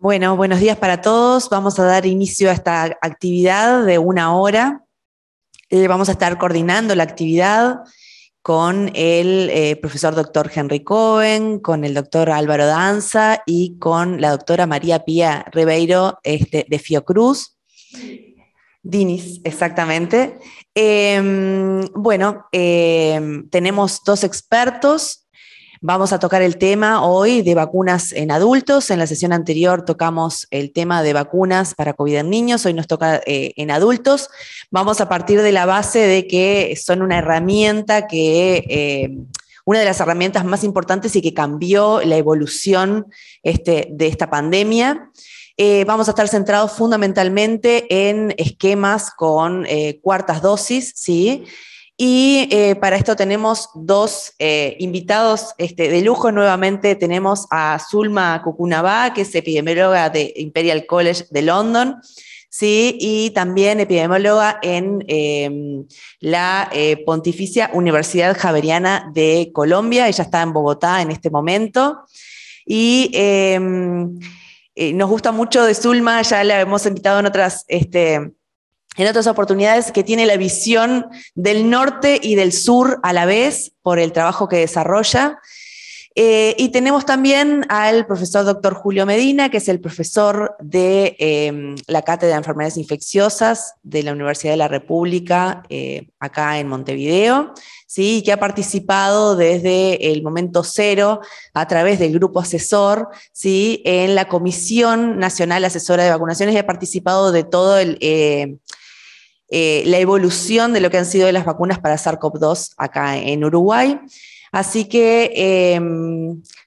Bueno, buenos días para todos. Vamos a dar inicio a esta actividad de 1 hora. Vamos a estar coordinando la actividad con el profesor doctor Henry Cohen, con el doctor Álvaro Danza y con la doctora María Pía Ribeiro de Fiocruz. Dinis, exactamente. Tenemos 2 expertos. Vamos a tocar el tema hoy de vacunas en adultos. En la sesión anterior tocamos el tema de vacunas para COVID en niños, hoy nos toca en adultos. Vamos a partir de la base de que son una herramienta una de las herramientas más importantes y que cambió la evolución de esta pandemia. Vamos a estar centrados fundamentalmente en esquemas con cuartas dosis, ¿sí? Y para esto tenemos 2 invitados de lujo. Nuevamente tenemos a Zulma Kukunavá, que es epidemióloga de Imperial College de London, ¿sí? Y también epidemióloga en la Pontificia Universidad Javeriana de Colombia. Ella está en Bogotá en este momento. Y nos gusta mucho de Zulma, ya la hemos invitado en otras oportunidades, que tiene la visión del norte y del sur a la vez por el trabajo que desarrolla. Y tenemos también al profesor doctor Julio Medina, que es el profesor de la Cátedra de Enfermedades Infecciosas de la Universidad de la República, acá en Montevideo, ¿sí? Que ha participado desde el momento cero a través del grupo asesor, ¿sí? En la Comisión Nacional Asesora de Vacunaciones, y ha participado de todo la evolución de lo que han sido las vacunas para SARS-CoV-2 acá en Uruguay. Así que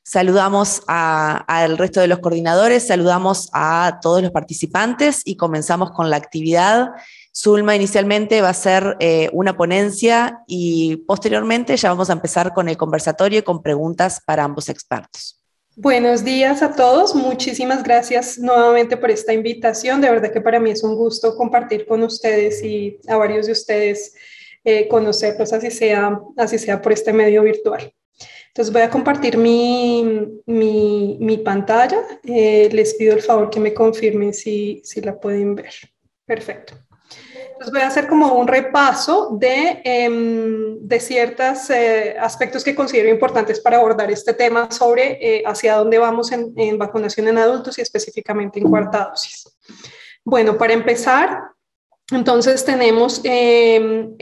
saludamos al resto de los coordinadores, saludamos a todos los participantes y comenzamos con la actividad. Zulma inicialmente va a ser una ponencia y posteriormente ya vamos a empezar con el conversatorio y con preguntas para ambos expertos. Buenos días a todos, muchísimas gracias nuevamente por esta invitación. De verdad que para mí es un gusto compartir con ustedes y a varios de ustedes conocerlos, así sea por este medio virtual. Entonces voy a compartir mi pantalla. Les pido el favor que me confirmen si la pueden ver. Perfecto. Entonces voy a hacer como un repaso de ciertos aspectos que considero importantes para abordar este tema sobre hacia dónde vamos en vacunación en adultos y específicamente en cuarta dosis. Bueno, para empezar, entonces tenemos este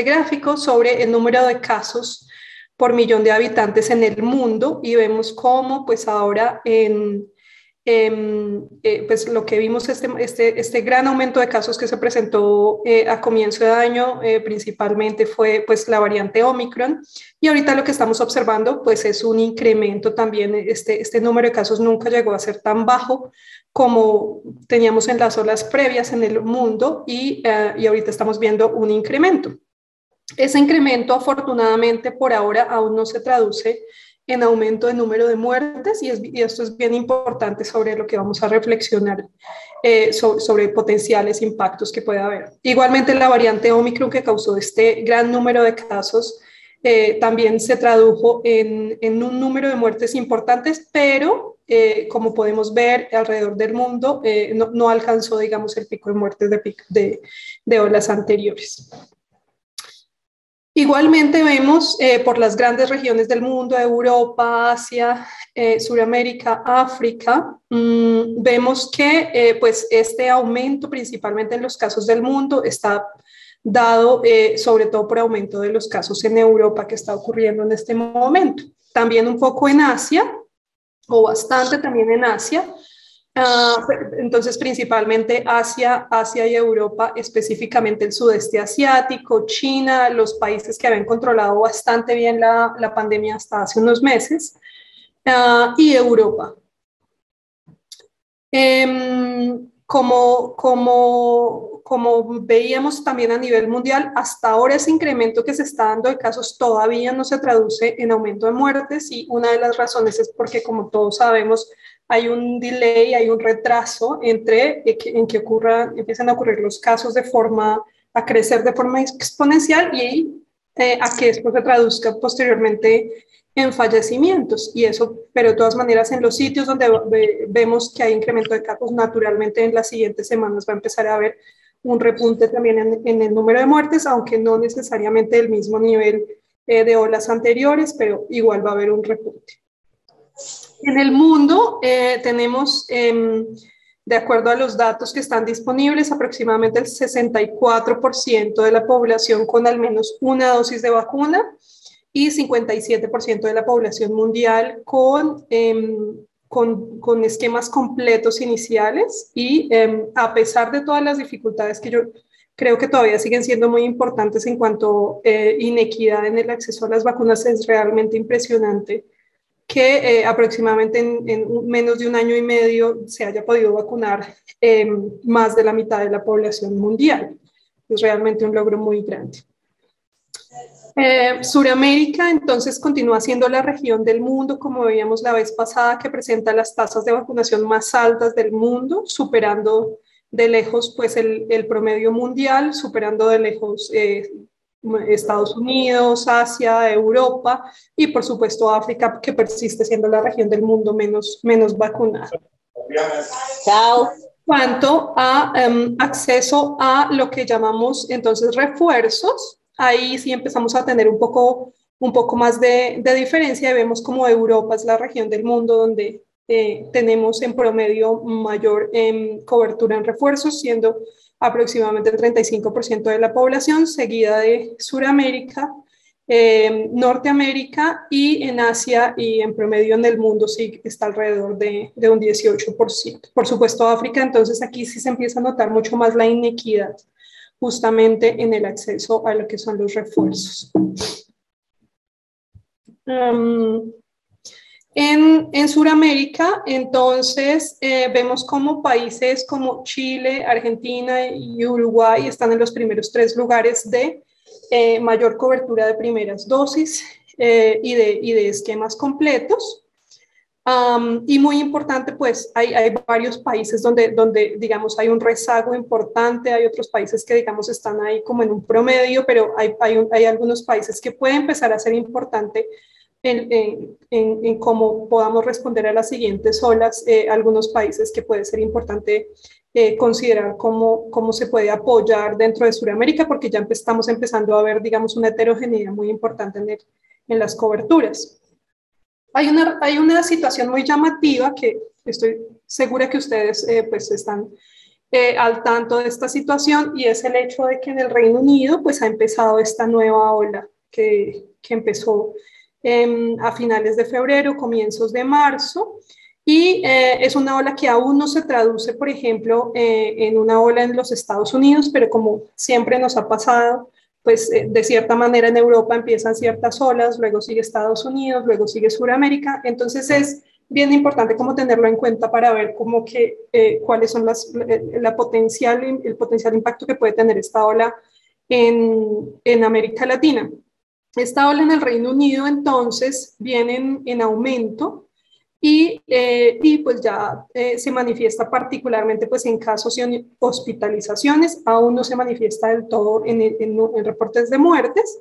gráfico sobre el número de casos por millón de habitantes en el mundo y vemos cómo pues ahora pues lo que vimos este gran aumento de casos que se presentó a comienzo de año principalmente fue pues la variante Omicron, y ahorita lo que estamos observando pues es un incremento también. Este número de casos nunca llegó a ser tan bajo como teníamos en las olas previas en el mundo, y ahorita estamos viendo un incremento. Ese incremento afortunadamente por ahora aún no se traduce en aumento de número de muertes, y esto es bien importante sobre lo que vamos a reflexionar sobre potenciales impactos que pueda haber. Igualmente la variante Omicron, que causó este gran número de casos, también se tradujo en un número de muertes importantes, pero como podemos ver alrededor del mundo no alcanzó, digamos, el pico de muertes de olas anteriores. Igualmente vemos por las grandes regiones del mundo, Europa, Asia, Suramérica, África, vemos que pues este aumento principalmente en los casos del mundo está dado sobre todo por aumento de los casos en Europa que está ocurriendo en este momento. También un poco en Asia, o bastante también en Asia. Entonces, principalmente Asia y Europa, específicamente el sudeste asiático, China, los países que habían controlado bastante bien la pandemia hasta hace unos meses, y Europa. Como veíamos también a nivel mundial, hasta ahora ese incremento que se está dando de casos todavía no se traduce en aumento de muertes, y una de las razones es porque, como todos sabemos, hay un delay, hay un retraso en que empiezan a ocurrir los casos a crecer de forma exponencial, y a que esto se traduzca posteriormente en fallecimientos, y eso, pero de todas maneras en los sitios donde vemos que hay incremento de casos, naturalmente en las siguientes semanas va a empezar a haber un repunte también en el número de muertes, aunque no necesariamente del mismo nivel de olas anteriores, pero igual va a haber un repunte. En el mundo tenemos, de acuerdo a los datos que están disponibles, aproximadamente el 64% de la población con al menos una dosis de vacuna, y 57% de la población mundial con esquemas completos iniciales, y a pesar de todas las dificultades que yo creo que todavía siguen siendo muy importantes en cuanto a inequidad en el acceso a las vacunas, es realmente impresionante que aproximadamente en menos de un año y medio se haya podido vacunar más de la mitad de la población mundial. Es realmente un logro muy grande. Suramérica, entonces, continúa siendo la región del mundo, como veíamos la vez pasada, que presenta las tasas de vacunación más altas del mundo, superando de lejos pues, el promedio mundial, superando de lejos Estados Unidos, Asia, Europa y, por supuesto, África, que persiste siendo la región del mundo menos vacunada. Chao. Cuanto a acceso a lo que llamamos entonces refuerzos, ahí sí empezamos a tener un poco más de diferencia, y vemos como Europa es la región del mundo donde tenemos en promedio mayor cobertura en refuerzos, siendo aproximadamente el 35% de la población, seguida de Suramérica, Norteamérica, y en Asia y en promedio en el mundo sí está alrededor de un 18%. Por supuesto, África, entonces aquí sí se empieza a notar mucho más la inequidad justamente en el acceso a lo que son los refuerzos. En Sudamérica, entonces, vemos como países como Chile, Argentina y Uruguay están en los primeros 3 lugares de mayor cobertura de primeras dosis y de esquemas completos. Y muy importante, pues hay varios países donde, digamos, hay un rezago importante, hay otros países que, digamos, están ahí como en un promedio, pero hay algunos países que pueden empezar a ser importante en cómo podamos responder a las siguientes olas, algunos países que puede ser importante considerar cómo se puede apoyar dentro de Sudamérica, porque ya estamos empezando a ver, digamos, una heterogeneidad muy importante en las coberturas. Hay una situación muy llamativa que estoy segura que ustedes pues están al tanto de esta situación, y es el hecho de que en el Reino Unido pues ha empezado esta nueva ola que empezó a finales de febrero, comienzos de marzo, y es una ola que aún no se traduce, por ejemplo, en una ola en los Estados Unidos, pero como siempre nos ha pasado, pues de cierta manera en Europa empiezan ciertas olas, luego sigue Estados Unidos, luego sigue Sudamérica, entonces es bien importante como tenerlo en cuenta para ver como que cuáles son el potencial impacto que puede tener esta ola en América Latina. Esta ola en el Reino Unido entonces viene en aumento, y pues ya se manifiesta particularmente pues en casos y hospitalizaciones, aún no se manifiesta del todo en reportes de muertes,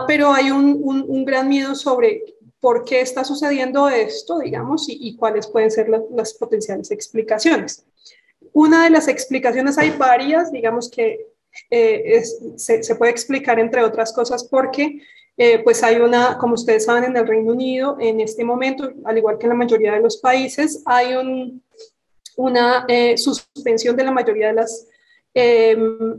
pero hay un gran miedo sobre por qué está sucediendo esto, digamos, y cuáles pueden ser las potenciales explicaciones. Una de las explicaciones, hay varias, digamos que se puede explicar entre otras cosas porque pues hay como ustedes saben, en el Reino Unido en este momento, al igual que en la mayoría de los países, hay una suspensión de la mayoría de las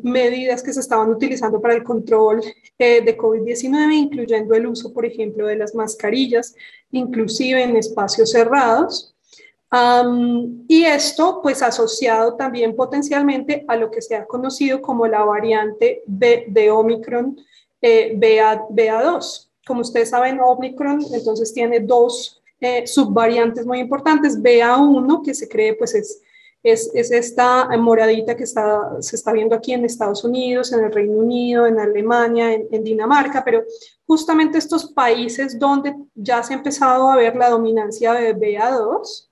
medidas que se estaban utilizando para el control de COVID-19, incluyendo el uso, por ejemplo, de las mascarillas, inclusive en espacios cerrados. Y esto pues asociado también potencialmente a lo que se ha conocido como la variante de Omicron BA2. Como ustedes saben, Omicron entonces tiene 2 subvariantes muy importantes. BA1, que se cree pues es esta moradita que se está viendo aquí en Estados Unidos, en el Reino Unido, en Alemania, en Dinamarca, pero justamente estos países donde ya se ha empezado a ver la dominancia de BA2,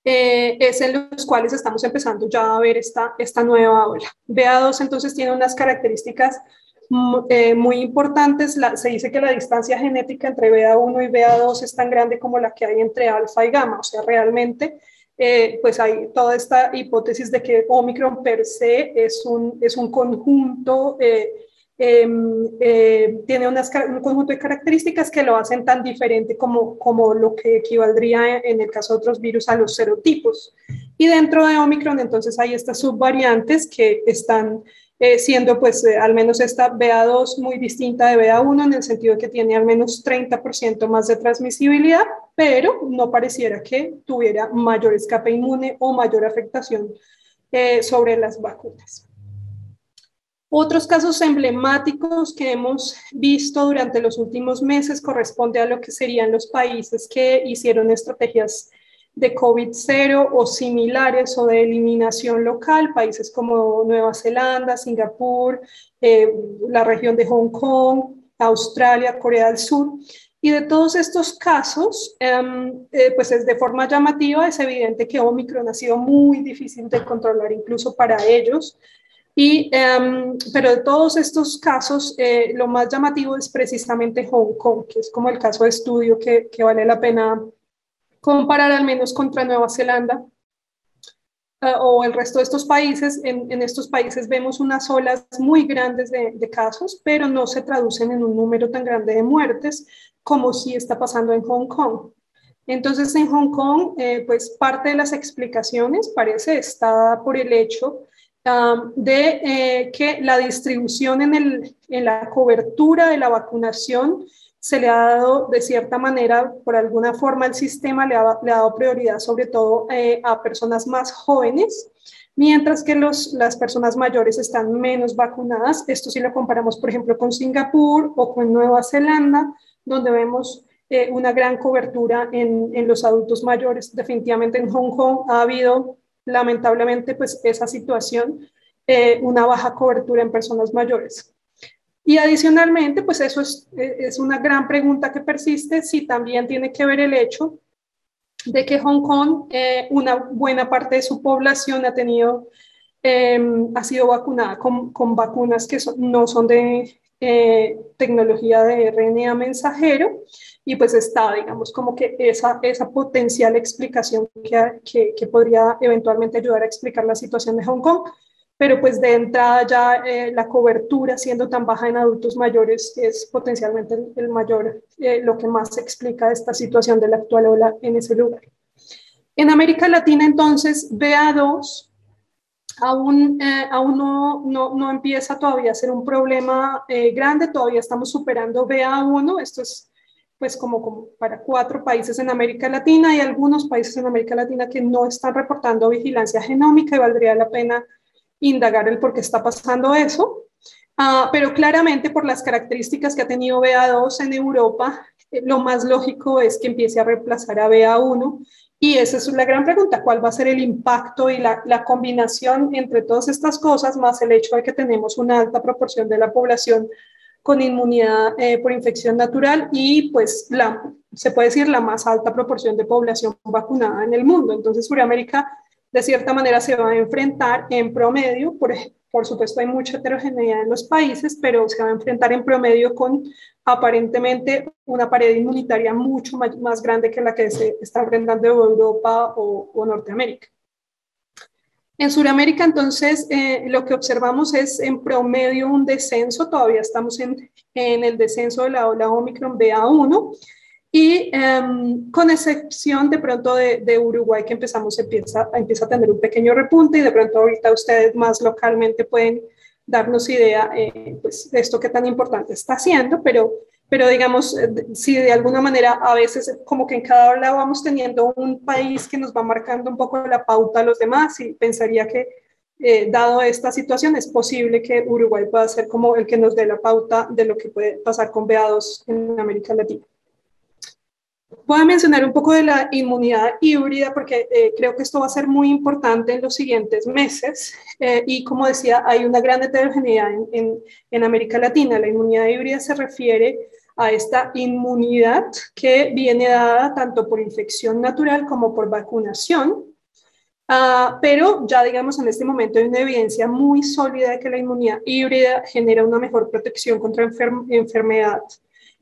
es en los cuales estamos empezando ya a ver esta nueva ola. BA2 entonces tiene unas características muy importantes. Se dice que la distancia genética entre BA1 y BA2 es tan grande como la que hay entre alfa y gamma, o sea, realmente pues hay toda esta hipótesis de que Omicron per se es un conjunto, tiene un conjunto de características que lo hacen tan diferente como lo que equivaldría en el caso de otros virus a los serotipos. Y dentro de Omicron, entonces hay estas subvariantes que están siendo pues al menos esta BA2 muy distinta de BA1 en el sentido de que tiene al menos 30% más de transmisibilidad, pero no pareciera que tuviera mayor escape inmune o mayor afectación sobre las vacunas. Otros casos emblemáticos que hemos visto durante los últimos meses corresponde a lo que serían los países que hicieron estrategias de COVID-0 o similares o de eliminación local, países como Nueva Zelanda, Singapur, la región de Hong Kong, Australia, Corea del Sur. Y de todos estos casos, pues es de forma llamativa, es evidente que Omicron ha sido muy difícil de controlar incluso para ellos. Pero de todos estos casos, lo más llamativo es precisamente Hong Kong, que es como el caso de estudio que vale la pena comparar al menos contra Nueva Zelanda o el resto de estos países. En estos países vemos unas olas muy grandes de casos, pero no se traducen en un número tan grande de muertes como sí está pasando en Hong Kong. Entonces, en Hong Kong, pues parte de las explicaciones parece está por el hecho de que la distribución en la cobertura de la vacunación se le ha dado de cierta manera, por alguna forma el sistema le ha dado prioridad sobre todo a personas más jóvenes, mientras que las personas mayores están menos vacunadas. Esto si lo comparamos, por ejemplo, con Singapur o con Nueva Zelanda, donde vemos una gran cobertura en los adultos mayores. Definitivamente en Hong Kong ha habido, lamentablemente, pues esa situación, una baja cobertura en personas mayores. Y adicionalmente, pues eso es una gran pregunta que persiste, si también tiene que ver el hecho de que Hong Kong, una buena parte de su población ha sido vacunada con vacunas que no son de tecnología de RNA mensajero, y pues está, digamos, como que esa potencial explicación que podría eventualmente ayudar a explicar la situación de Hong Kong. Pero pues de entrada ya la cobertura siendo tan baja en adultos mayores es potencialmente el mayor, lo que más explica esta situación de la actual ola en ese lugar. En América Latina entonces BA2 aún no empieza todavía a ser un problema grande, todavía estamos superando BA1, esto es pues como para 4 países en América Latina. Hay algunos países en América Latina que no están reportando vigilancia genómica y valdría la pena indagar el por qué está pasando eso, pero claramente por las características que ha tenido BA2 en Europa, lo más lógico es que empiece a reemplazar a BA1, y esa es la gran pregunta: ¿cuál va a ser el impacto y la combinación entre todas estas cosas, más el hecho de que tenemos una alta proporción de la población con inmunidad por infección natural y pues se puede decir la más alta proporción de población vacunada en el mundo? Entonces Sudamérica de cierta manera se va a enfrentar en promedio, por supuesto hay mucha heterogeneidad en los países, pero se va a enfrentar en promedio con aparentemente una pared inmunitaria mucho más grande que la que se está enfrentando Europa o Norteamérica. En Sudamérica, entonces, lo que observamos es en promedio un descenso, todavía estamos en el descenso de la ola Omicron BA1, y con excepción de pronto de Uruguay, que empieza a tener un pequeño repunte, y de pronto ahorita ustedes más localmente pueden darnos idea pues, de esto que tan importante está haciendo, pero digamos, si de alguna manera a veces como que en cada lado vamos teniendo un país que nos va marcando un poco la pauta a los demás, y pensaría que dado esta situación es posible que Uruguay pueda ser como el que nos dé la pauta de lo que puede pasar con BA2 en América Latina. Voy a mencionar un poco de la inmunidad híbrida porque creo que esto va a ser muy importante en los siguientes meses, y como decía, hay una gran heterogeneidad en América Latina. La inmunidad híbrida se refiere a esta inmunidad que viene dada tanto por infección natural como por vacunación, Pero ya digamos en este momento hay una evidencia muy sólida de que la inmunidad híbrida genera una mejor protección contra enfermedad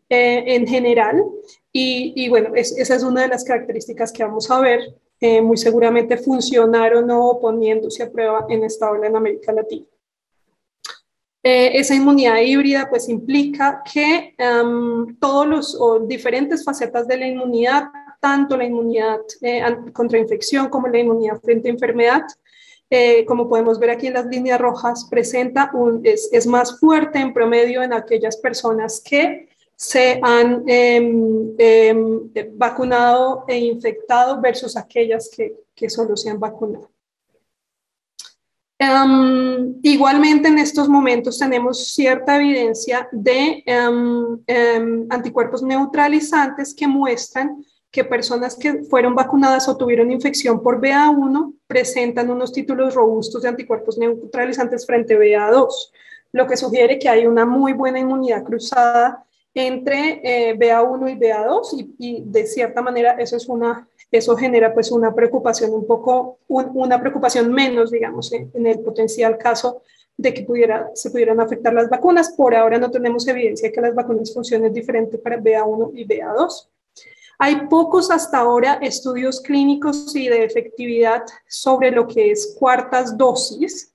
en general. Y bueno, esa es una de las características que vamos a ver. Muy seguramente funcionar o no poniéndose a prueba en esta ola en América Latina. Esa inmunidad híbrida pues implica que todos los diferentes facetas de la inmunidad, tanto la inmunidad contra infección como la inmunidad frente a enfermedad, como podemos ver aquí en las líneas rojas, es más fuerte en promedio en aquellas personas que se han vacunado e infectado versus aquellas que solo se han vacunado. Igualmente en estos momentos tenemos cierta evidencia de anticuerpos neutralizantes que muestran que personas que fueron vacunadas o tuvieron infección por BA1 presentan unos títulos robustos de anticuerpos neutralizantes frente a BA2, lo que sugiere que hay una muy buena inmunidad cruzada entre BA1 y BA2 y de cierta manera eso genera pues una preocupación una preocupación menos, digamos, en el potencial caso de que se pudieran afectar las vacunas. Por ahora no tenemos evidencia de que las vacunas funcionen diferente para BA1 y BA2. Hay pocos hasta ahora estudios clínicos y de efectividad sobre lo que es cuartas dosis.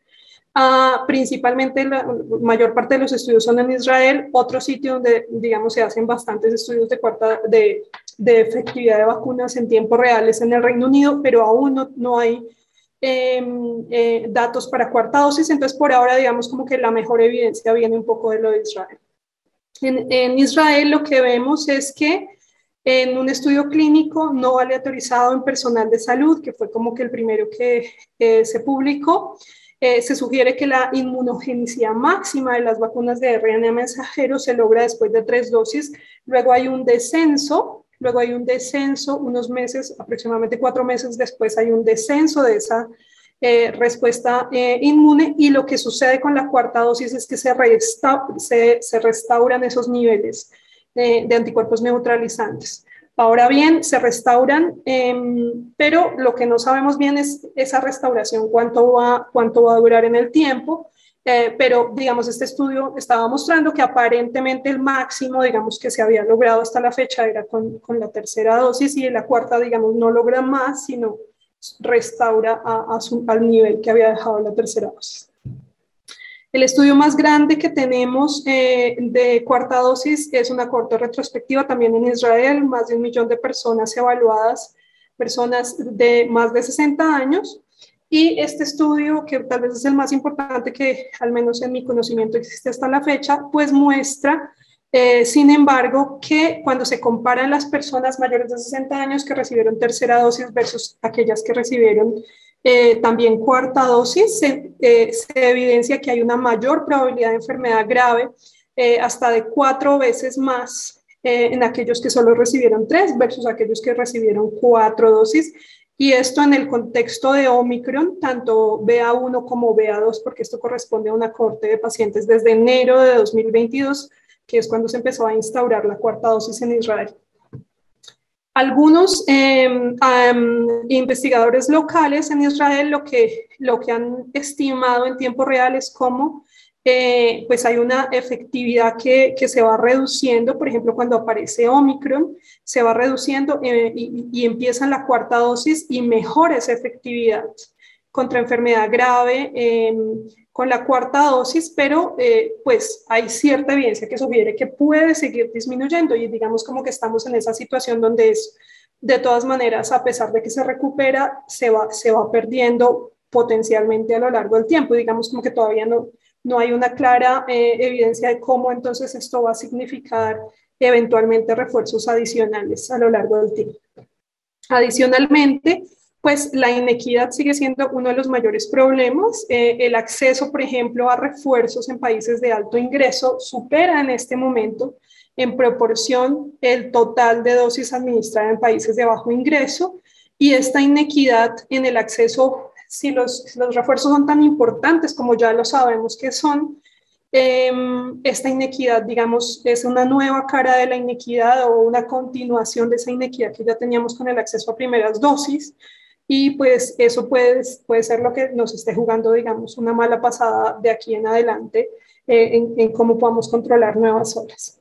Principalmente la mayor parte de los estudios son en Israel, otro sitio donde, digamos, se hacen bastantes estudios de efectividad de vacunas en tiempo real es en el Reino Unido, pero aún no hay datos para cuarta dosis, entonces por ahora digamos como que la mejor evidencia viene un poco de lo de Israel. En Israel lo que vemos es que en un estudio clínico no aleatorizado en personal de salud, que fue como que el primero que se publicó, se sugiere que la inmunogenicidad máxima de las vacunas de RNA mensajero se logra después de 3 dosis, luego hay un descenso, unos meses, aproximadamente 4 meses después hay un descenso de esa respuesta inmune y lo que sucede con la cuarta dosis es que se restauran esos niveles de anticuerpos neutralizantes. Ahora bien, se restauran, pero lo que no sabemos bien es esa restauración, cuánto va a durar en el tiempo, pero digamos este estudio estaba mostrando que aparentemente el máximo, digamos que se había logrado hasta la fecha era con la tercera dosis y la cuarta, digamos, no logra más, sino restaura al nivel que había dejado la tercera dosis. El estudio más grande que tenemos de cuarta dosis es una cohorte retrospectiva también en Israel, más de 1 millón de personas evaluadas, personas de más de 60 años. Y este estudio, que tal vez es el más importante que al menos en mi conocimiento existe hasta la fecha, pues muestra, sin embargo, que cuando se comparan las personas mayores de 60 años que recibieron tercera dosis versus aquellas que recibieron también cuarta dosis, se evidencia que hay una mayor probabilidad de enfermedad grave, hasta de 4 veces más en aquellos que solo recibieron 3 versus aquellos que recibieron 4 dosis. Y esto en el contexto de Omicron, tanto BA1 como BA2, porque esto corresponde a una cohorte de pacientes desde enero de 2022, que es cuando se empezó a instaurar la cuarta dosis en Israel. Algunos investigadores locales en Israel lo que han estimado en tiempo real es cómo pues hay una efectividad que se va reduciendo, por ejemplo, cuando aparece Omicron, se va reduciendo y empieza la cuarta dosis y mejora esa efectividad contra enfermedad grave con la cuarta dosis, pero pues hay cierta evidencia que sugiere que puede seguir disminuyendo y digamos como que estamos en esa situación donde es, de todas maneras, a pesar de que se recupera, se va perdiendo potencialmente a lo largo del tiempo, digamos como que todavía no hay una clara evidencia de cómo entonces esto va a significar eventualmente refuerzos adicionales a lo largo del tiempo. Adicionalmente, pues la inequidad sigue siendo uno de los mayores problemas. El acceso, por ejemplo, a refuerzos en países de alto ingreso supera en este momento en proporción el total de dosis administradas en países de bajo ingreso y esta inequidad en el acceso, si los refuerzos son tan importantes como ya lo sabemos que son, esta inequidad, digamos, es una nueva cara de la inequidad o una continuación de esa inequidad que ya teníamos con el acceso a primeras dosis. y pues eso puede ser lo que nos esté jugando, digamos, una mala pasada de aquí en adelante en cómo podamos controlar nuevas olas.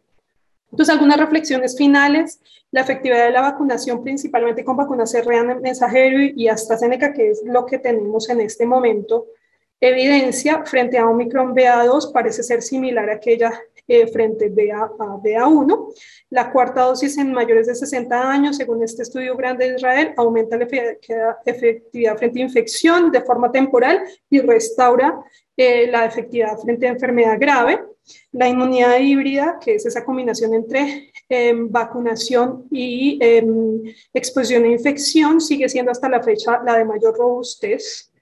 Entonces, algunas reflexiones finales. La efectividad de la vacunación, principalmente con vacunas RNA mensajero y AstraZeneca, que es lo que tenemos en este momento, evidencia frente a Omicron BA2 parece ser similar a aquella frente a BA1. La cuarta dosis en mayores de 60 años, según este estudio grande de Israel, aumenta la efectividad frente a infección de forma temporal y restaura la efectividad frente a enfermedad grave. La inmunidad híbrida, que es esa combinación entre vacunación y exposición a infección, sigue siendo hasta la fecha la de mayor robustez.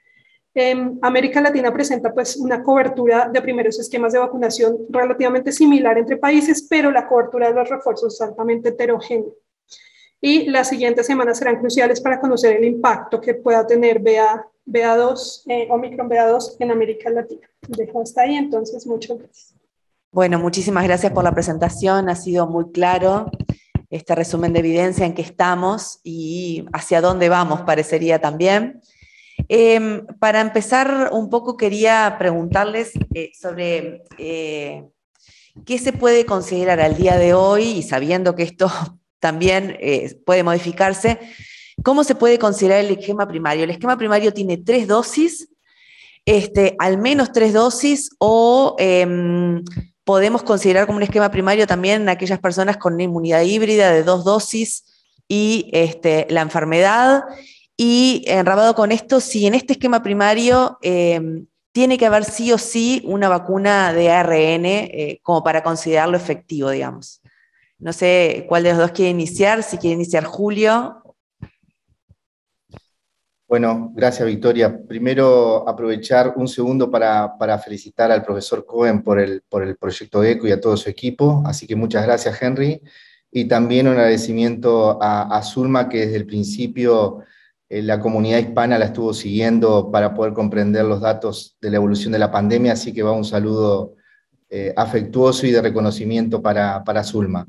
América Latina presenta pues una cobertura de primeros esquemas de vacunación relativamente similar entre países, pero la cobertura de los refuerzos es altamente heterogénea. Y las siguientes semanas serán cruciales para conocer el impacto que pueda tener BA2, Omicron BA2 en América Latina. Dejo hasta ahí, entonces muchas gracias. Bueno, muchísimas gracias por la presentación, ha sido muy claro este resumen de evidencia en que estamos y hacia dónde vamos, parecería también. Para empezar un poco quería preguntarles sobre qué se puede considerar al día de hoy, y sabiendo que esto también puede modificarse, ¿cómo se puede considerar el esquema primario? ¿El esquema primario tiene 3 dosis, al menos 3 dosis, o podemos considerar como un esquema primario también aquellas personas con una inmunidad híbrida de 2 dosis y la enfermedad? Y enrabado con esto, si en este esquema primario tiene que haber sí o sí una vacuna de ARN como para considerarlo efectivo, digamos. No sé cuál de los dos quiere iniciar, si quiere iniciar Julio. Bueno, gracias Victoria. Primero aprovechar un segundo para felicitar al profesor Cohen por el proyecto ECO y a todo su equipo, así que muchas gracias Henry, y también un agradecimiento a Zulma, que desde el principio la comunidad hispana la estuvo siguiendo para poder comprender los datos de la evolución de la pandemia, así que va un saludo afectuoso y de reconocimiento para Zulma,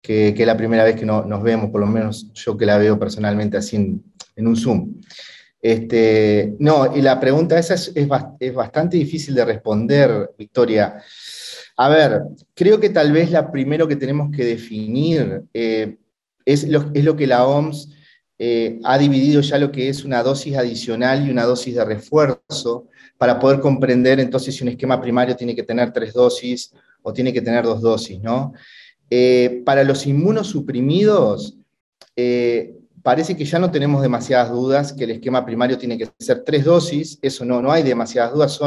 que es la primera vez que nos vemos, por lo menos yo que la veo personalmente así en un Zoom. No, y la pregunta esa es bastante difícil de responder, Victoria. A ver, creo que tal vez la primero que tenemos que definir es lo que la OMS ha dividido ya lo que es una dosis adicional y una dosis de refuerzo, para poder comprender entonces si un esquema primario tiene que tener 3 dosis o tiene que tener 2 dosis, ¿no? Para los inmunosuprimidos, parece que ya no tenemos demasiadas dudas que el esquema primario tiene que ser 3 dosis, eso no hay demasiadas dudas,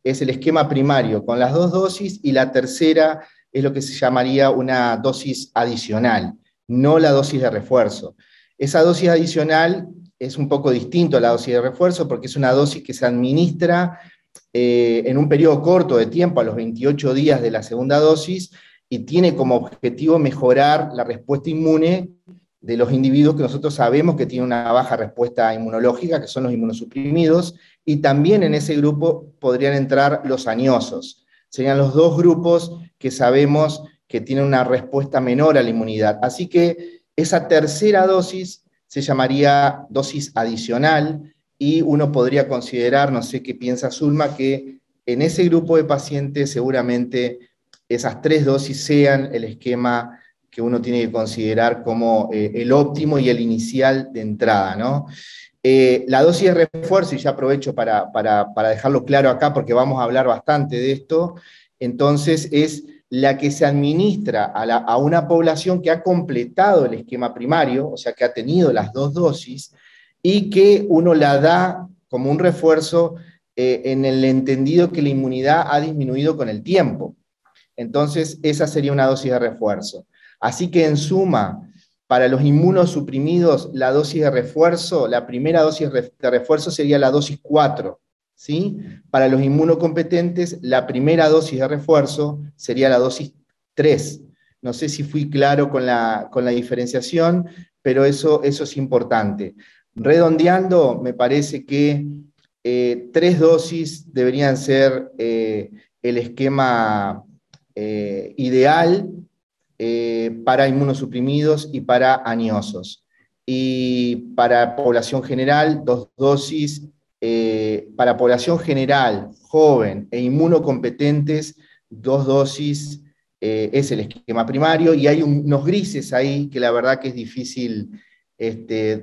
es el esquema primario con las 2 dosis, y la tercera es lo que se llamaría una dosis adicional, no la dosis de refuerzo. Esa dosis adicional es un poco distinto a la dosis de refuerzo, porque es una dosis que se administra en un periodo corto de tiempo, a los 28 días de la segunda dosis, y tiene como objetivo mejorar la respuesta inmune de los individuos que nosotros sabemos que tienen una baja respuesta inmunológica, que son los inmunosuprimidos, y también en ese grupo podrían entrar los añosos. Serían los 2 grupos que sabemos que tienen una respuesta menor a la inmunidad. Así que esa tercera dosis se llamaría dosis adicional, y uno podría considerar, no sé qué piensa Zulma, que en ese grupo de pacientes seguramente esas 3 dosis sean el esquema que uno tiene que considerar como el óptimo y el inicial de entrada, ¿no? La dosis de refuerzo, y ya aprovecho para dejarlo claro acá, porque vamos a hablar bastante de esto, entonces es la que se administra a una población que ha completado el esquema primario, o sea, que ha tenido las 2 dosis, y que uno la da como un refuerzo en el entendido que la inmunidad ha disminuido con el tiempo. Entonces, esa sería una dosis de refuerzo. Así que en suma, para los inmunosuprimidos, la dosis de refuerzo, la primera dosis de refuerzo sería la dosis 4, ¿sí? Para los inmunocompetentes, la primera dosis de refuerzo sería la dosis 3. No sé si fui claro con la diferenciación, pero eso es importante. Redondeando, me parece que 3 dosis deberían ser el esquema ideal para inmunosuprimidos y para añosos. y para población general, 2 dosis. Para población general, joven e inmunocompetentes, 2 dosis es el esquema primario, y hay unos grises ahí que la verdad que es difícil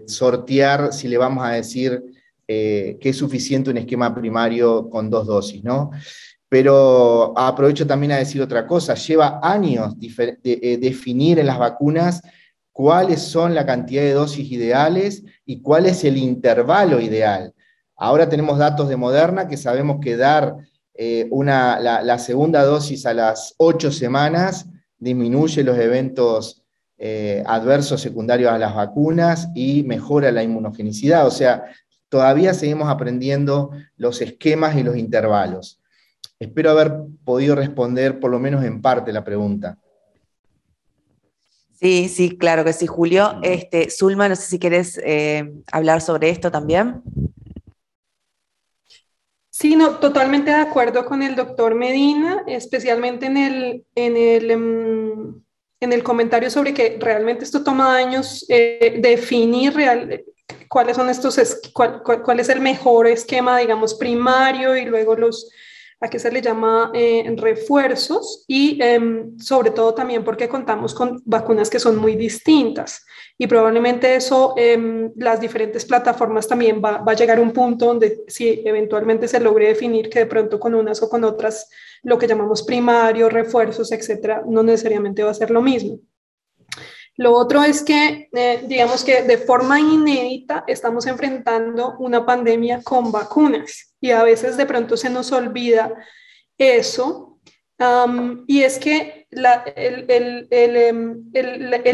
sortear si le vamos a decir que es suficiente un esquema primario con 2 dosis, ¿no? Pero aprovecho también a decir otra cosa, lleva años definir en las vacunas cuáles son la cantidad de dosis ideales y cuál es el intervalo ideal. Ahora tenemos datos de Moderna que sabemos que dar la segunda dosis a las 8 semanas disminuye los eventos adversos secundarios a las vacunas y mejora la inmunogenicidad. O sea, todavía seguimos aprendiendo los esquemas y los intervalos. Espero haber podido responder por lo menos en parte la pregunta. Sí, sí, claro que sí, Julio. Zulma, no sé si querés hablar sobre esto también. Sí, no, totalmente de acuerdo con el doctor Medina, especialmente en el comentario sobre que realmente esto toma años definir cuáles son cuál es el mejor esquema, digamos, primario, y luego a qué se le llama refuerzos, y sobre todo también porque contamos con vacunas que son muy distintas, y probablemente eso, las diferentes plataformas también va a llegar a un punto donde si eventualmente se logre definir que de pronto con unas o con otras, lo que llamamos primario, refuerzos, etcétera, no necesariamente va a ser lo mismo. Lo otro es que, digamos que de forma inédita estamos enfrentando una pandemia con vacunas, y a veces de pronto se nos olvida eso, y es que el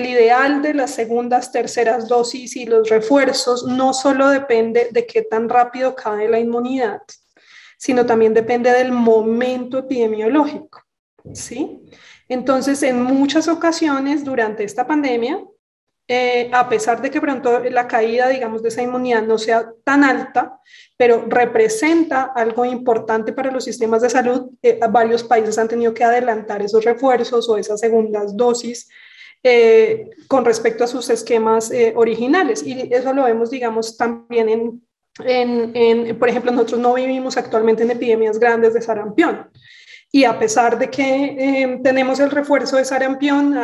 ideal de las segundas, terceras dosis y los refuerzos no solo depende de qué tan rápido cae la inmunidad, sino también depende del momento epidemiológico, ¿sí? Entonces, en muchas ocasiones durante esta pandemia, a pesar de que pronto la caída, digamos, de esa inmunidad no sea tan alta, pero representa algo importante para los sistemas de salud, varios países han tenido que adelantar esos refuerzos o esas segundas dosis con respecto a sus esquemas originales. Y eso lo vemos, digamos, también por ejemplo, nosotros no vivimos actualmente en epidemias grandes de sarampión. Y a pesar de que tenemos el refuerzo de sarampión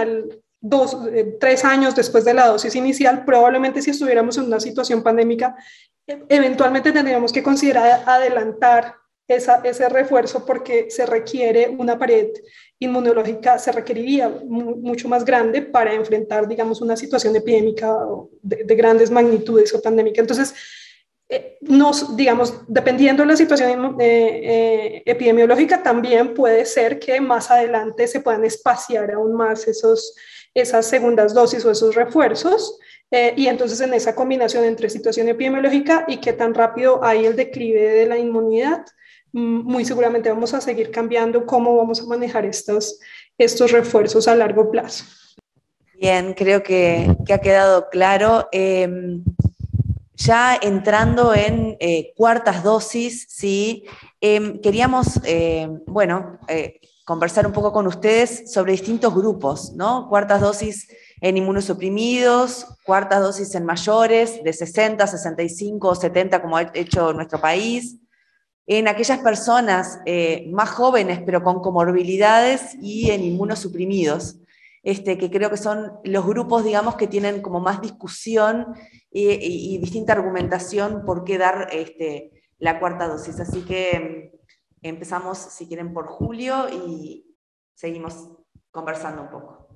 3 años después de la dosis inicial, probablemente si estuviéramos en una situación pandémica, eventualmente tendríamos que considerar adelantar ese refuerzo, porque se requiere una pared inmunológica, se requeriría mucho más grande para enfrentar, digamos, una situación epidémica de grandes magnitudes o pandémica. Entonces, digamos, dependiendo de la situación epidemiológica, también puede ser que más adelante se puedan espaciar aún más esas segundas dosis o esos refuerzos, y entonces en esa combinación entre situación epidemiológica y qué tan rápido hay el declive de la inmunidad, muy seguramente vamos a seguir cambiando cómo vamos a manejar estos refuerzos a largo plazo. Bien, creo que ha quedado claro. Ya entrando en cuartas dosis, ¿sí? Queríamos, conversar un poco con ustedes sobre distintos grupos, ¿no? Cuartas dosis en inmunosuprimidos, cuartas dosis en mayores de 60, 65 o 70, como ha hecho nuestro país, en aquellas personas más jóvenes pero con comorbilidades, y en inmunosuprimidos, que creo que son los grupos, digamos, que tienen como más discusión y distinta argumentación por qué dar la cuarta dosis. Así que empezamos, si quieren, por Julio y seguimos conversando un poco.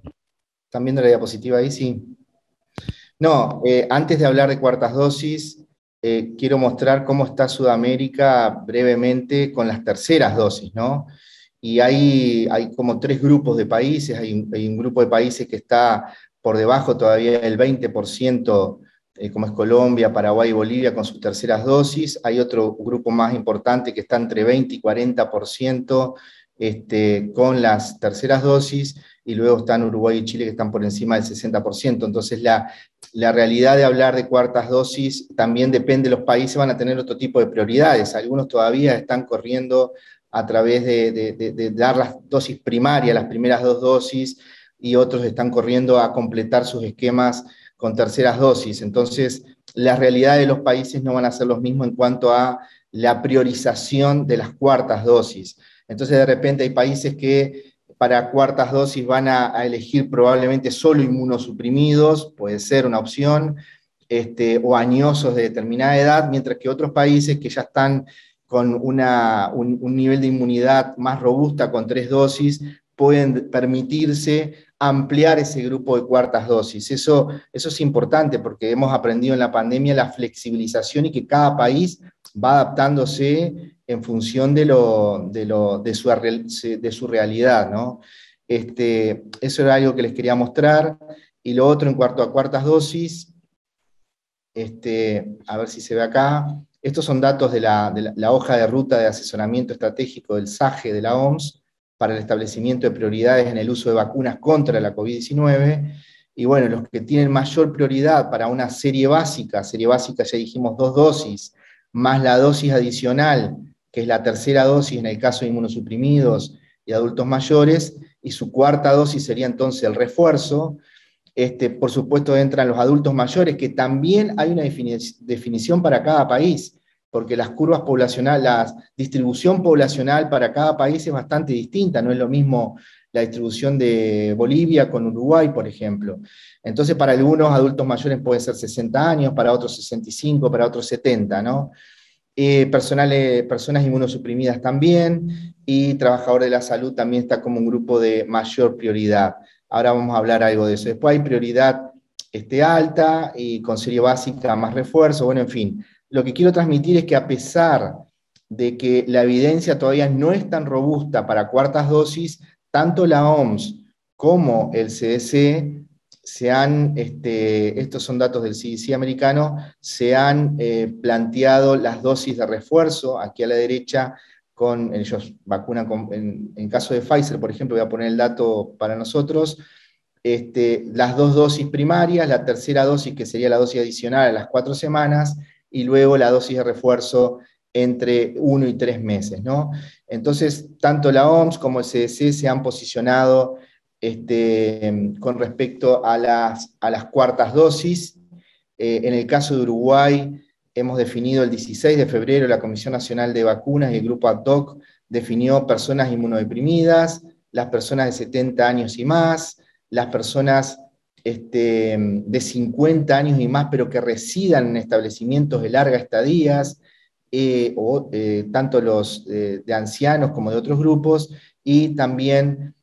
¿Están viendo la diapositiva ahí? Sí. No, antes de hablar de cuartas dosis, quiero mostrar cómo está Sudamérica brevemente con las terceras dosis, ¿no? Y hay como 3 grupos de países. Hay un grupo de países que está por debajo todavía del 20%, como es Colombia, Paraguay y Bolivia, con sus terceras dosis. Hay otro grupo más importante que está entre 20 y 40% con las terceras dosis, y luego están Uruguay y Chile, que están por encima del 60%. Entonces la realidad de hablar de cuartas dosis también depende, los países van a tener otro tipo de prioridades. Algunos todavía están corriendo a través de dar las dosis primarias, las primeras 2 dosis, y otros están corriendo a completar sus esquemas con terceras dosis. Entonces, las realidades de los países no van a ser los mismos en cuanto a la priorización de las cuartas dosis. Entonces, de repente hay países que para cuartas dosis van a elegir probablemente solo inmunosuprimidos, puede ser una opción, o añosos de determinada edad, mientras que otros países que ya están con un nivel de inmunidad más robusta con 3 dosis, pueden permitirse ampliar ese grupo de cuartas dosis. Eso es importante porque hemos aprendido en la pandemia la flexibilización y que cada país va adaptándose en función de su realidad, ¿no? Eso era algo que les quería mostrar. Y lo otro en cuanto a cuartas dosis, a ver si se ve acá. Estos son datos de la hoja de ruta de asesoramiento estratégico del SAGE de la OMS para el establecimiento de prioridades en el uso de vacunas contra la COVID-19. Y bueno, los que tienen mayor prioridad para una serie básica ya dijimos 2 dosis, más la dosis adicional, que es la tercera dosis en el caso de inmunosuprimidos y adultos mayores, y su cuarta dosis sería entonces el refuerzo. Por supuesto entran los adultos mayores, que también hay una definición para cada país, porque las curvas poblacionales, la distribución poblacional para cada país es bastante distinta, no es lo mismo la distribución de Bolivia con Uruguay, por ejemplo. Entonces, para algunos adultos mayores puede ser 60 años, para otros 65, para otros 70, ¿no? Personas inmunosuprimidas también, y trabajadores de la salud también está como un grupo de mayor prioridad. Ahora vamos a hablar algo de eso. Después hay prioridad alta y con serie básica más refuerzo, bueno, en fin. Lo que quiero transmitir es que a pesar de que la evidencia todavía no es tan robusta para cuartas dosis, tanto la OMS como el CDC estos son datos del CDC americano, se han planteado las dosis de refuerzo, aquí a la derecha, ellos vacunan en caso de Pfizer, por ejemplo, voy a poner el dato para nosotros, las 2 dosis primarias, la tercera dosis que sería la dosis adicional a las 4 semanas, y luego la dosis de refuerzo entre 1 y 3 meses, ¿no? Entonces, tanto la OMS como el CDC se han posicionado con respecto a las cuartas dosis. En el caso de Uruguay, hemos definido el 16 de febrero, la Comisión Nacional de Vacunas y el grupo ad hoc definió personas inmunodeprimidas, las personas de 70 años y más, las personas de 50 años y más, pero que residan en establecimientos de larga estadía, tanto los de ancianos como de otros grupos, y también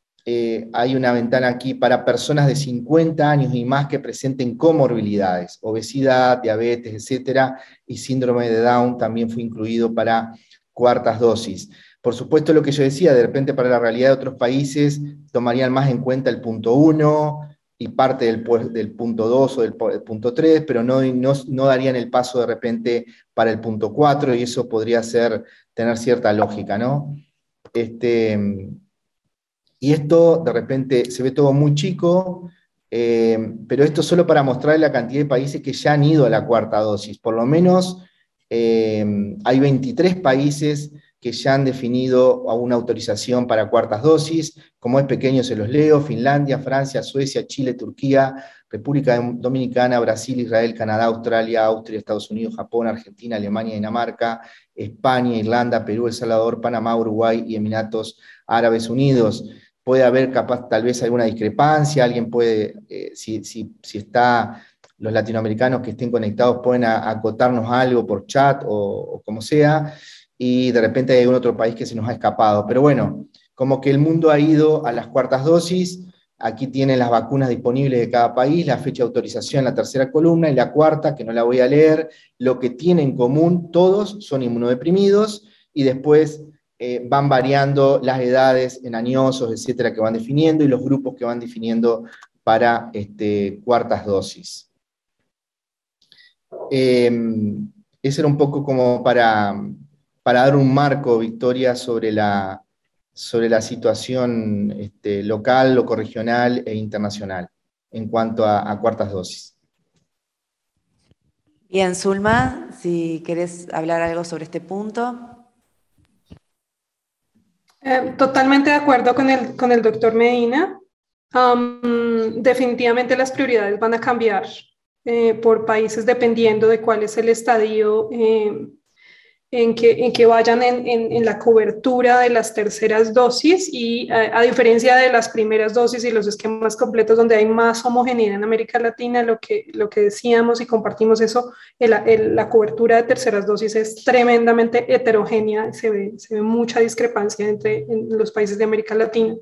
hay una ventana aquí para personas de 50 años y más que presenten comorbilidades, obesidad, diabetes, etcétera, y síndrome de Down también fue incluido para cuartas dosis. Por supuesto, lo que yo decía, de repente para la realidad de otros países tomarían más en cuenta el punto 1 y parte del punto 2 o del punto 3, pero no darían el paso de repente para el punto 4, y eso podría tener cierta lógica, ¿no? Y esto de repente se ve todo muy chico, pero esto solo para mostrar la cantidad de países que ya han ido a la cuarta dosis. Por lo menos hay 23 países que ya han definido una autorización para cuartas dosis. Como es pequeño se los leo: Finlandia, Francia, Suecia, Chile, Turquía, República Dominicana, Brasil, Israel, Canadá, Australia, Austria, Estados Unidos, Japón, Argentina, Alemania, Dinamarca, España, Irlanda, Perú, El Salvador, Panamá, Uruguay y Emiratos Árabes Unidos. Puede haber tal vez alguna discrepancia, alguien puede, si está, los latinoamericanos que estén conectados pueden acotarnos algo por chat o como sea, y de repente hay algún otro país que se nos ha escapado. Pero bueno, como que el mundo ha ido a las cuartas dosis. Aquí tienen las vacunas disponibles de cada país, la fecha de autorización en la tercera columna, y la cuarta, que no la voy a leer. Lo que tienen en común todos son inmunodeprimidos, y después van variando las edades en añosos, etcétera, que van definiendo, y los grupos que van definiendo para cuartas dosis. Ese era un poco como para dar un marco, Victoria, sobre la situación local, locorregional e internacional en cuanto a cuartas dosis. Bien, Zulma, si querés hablar algo sobre este punto. Totalmente de acuerdo con el doctor Medina. Definitivamente las prioridades van a cambiar por países dependiendo de cuál es el estadio en que vayan en la cobertura de las terceras dosis y a diferencia de las primeras dosis y los esquemas completos donde hay más homogeneidad en América Latina, lo que decíamos y compartimos eso, la cobertura de terceras dosis es tremendamente heterogénea, se ve mucha discrepancia en los países de América Latina.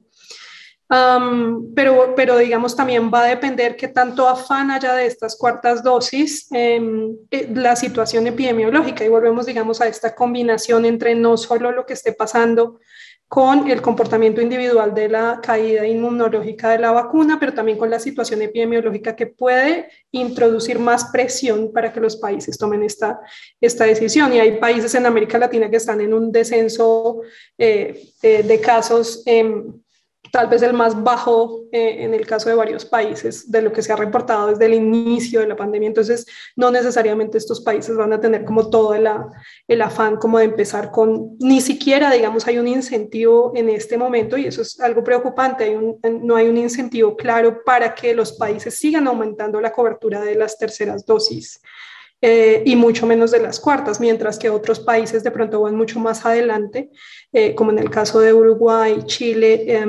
Pero digamos también va a depender qué tanto afán haya de estas cuartas dosis, la situación epidemiológica, y volvemos digamos a esta combinación entre no solo lo que esté pasando con el comportamiento individual de la caída inmunológica de la vacuna, pero también con la situación epidemiológica que puede introducir más presión para que los países tomen esta decisión. Y hay países en América Latina que están en un descenso de casos, tal vez el más bajo en el caso de varios países de lo que se ha reportado desde el inicio de la pandemia. Entonces, no necesariamente estos países van a tener como todo el afán como de empezar con, ni siquiera, digamos, hay un incentivo en este momento, y eso es algo preocupante, no hay un incentivo claro para que los países sigan aumentando la cobertura de las terceras dosis. Y mucho menos de las cuartas, mientras que otros países de pronto van mucho más adelante, como en el caso de Uruguay, Chile,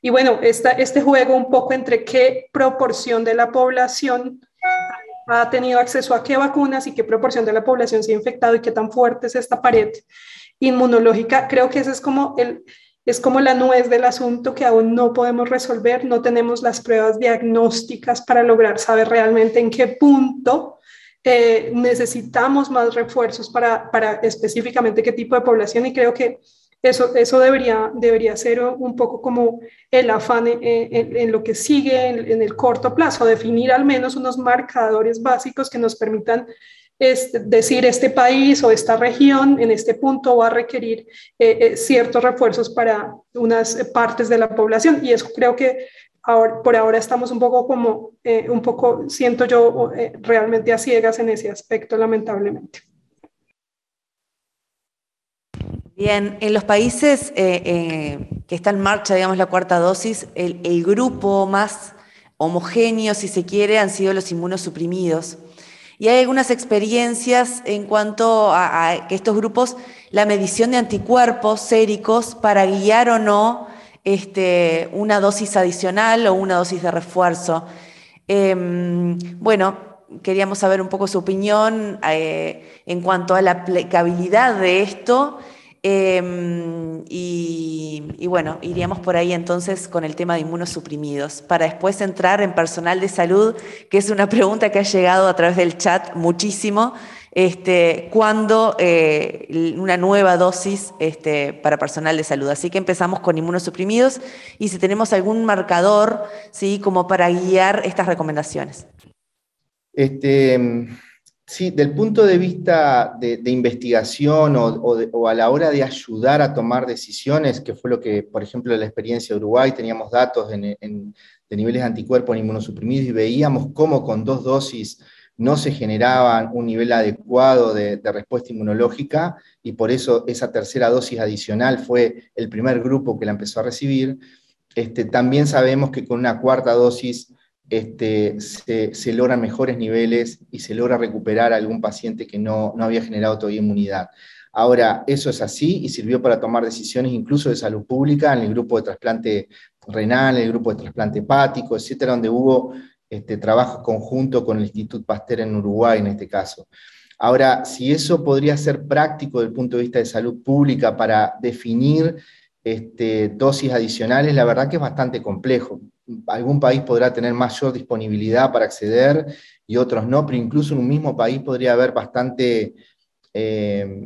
y bueno, este juego un poco entre qué proporción de la población ha tenido acceso a qué vacunas y qué proporción de la población se ha infectado y qué tan fuerte es esta pared inmunológica, creo que ese es como la nuez del asunto que aún no podemos resolver, no tenemos las pruebas diagnósticas para lograr saber realmente en qué punto necesitamos más refuerzos para específicamente qué tipo de población, y creo que eso debería ser un poco como el afán en lo que sigue en el corto plazo, definir al menos unos marcadores básicos que nos permitan decir este país o esta región en este punto va a requerir ciertos refuerzos para unas partes de la población, y eso creo que por ahora estamos un poco siento yo, realmente a ciegas en ese aspecto, lamentablemente. Bien, en los países que está en marcha, digamos, la cuarta dosis, el grupo más homogéneo, si se quiere, han sido los inmunosuprimidos. Y hay algunas experiencias en cuanto a que estos grupos, la medición de anticuerpos séricos para guiar o no una dosis adicional o una dosis de refuerzo. Bueno, queríamos saber un poco su opinión en cuanto a la aplicabilidad de esto. Y bueno, iríamos por ahí entonces con el tema de inmunosuprimidos, para después entrar en personal de salud, que es una pregunta que ha llegado a través del chat muchísimo. ¿Cuándo una nueva dosis para personal de salud? Así que empezamos con inmunosuprimidos y si tenemos algún marcador, ¿sí?, como para guiar estas recomendaciones. Sí, del punto de vista de investigación o a la hora de ayudar a tomar decisiones, que fue lo que, por ejemplo, en la experiencia de Uruguay, teníamos datos de niveles de anticuerpos en inmunosuprimidos y veíamos cómo con 2 dosis no se generaba un nivel adecuado de respuesta inmunológica, y por eso esa tercera dosis adicional fue el primer grupo que la empezó a recibir. También sabemos que con una cuarta dosis se logran mejores niveles y se logra recuperar a algún paciente que no había generado todavía inmunidad. Ahora, eso es así y sirvió para tomar decisiones incluso de salud pública en el grupo de trasplante renal, en el grupo de trasplante hepático, etcétera, donde hubo trabajo conjunto con el Instituto Pasteur en Uruguay en este caso. Ahora, si eso podría ser práctico desde el punto de vista de salud pública para definir dosis adicionales, la verdad que es bastante complejo. Algún país podrá tener mayor disponibilidad para acceder y otros no, pero incluso en un mismo país podría haber bastante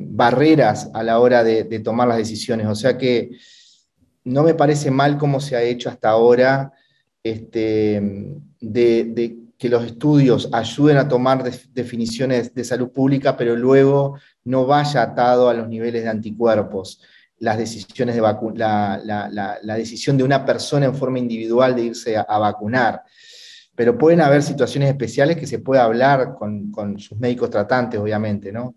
barreras a la hora de tomar las decisiones. O sea que no me parece mal cómo se ha hecho hasta ahora, de que los estudios ayuden a tomar definiciones de salud pública, pero luego no vaya atado a los niveles de anticuerpos las decisiones de la decisión de una persona en forma individual de irse a vacunar. Pero pueden haber situaciones especiales que se puede hablar con sus médicos tratantes, obviamente, ¿no?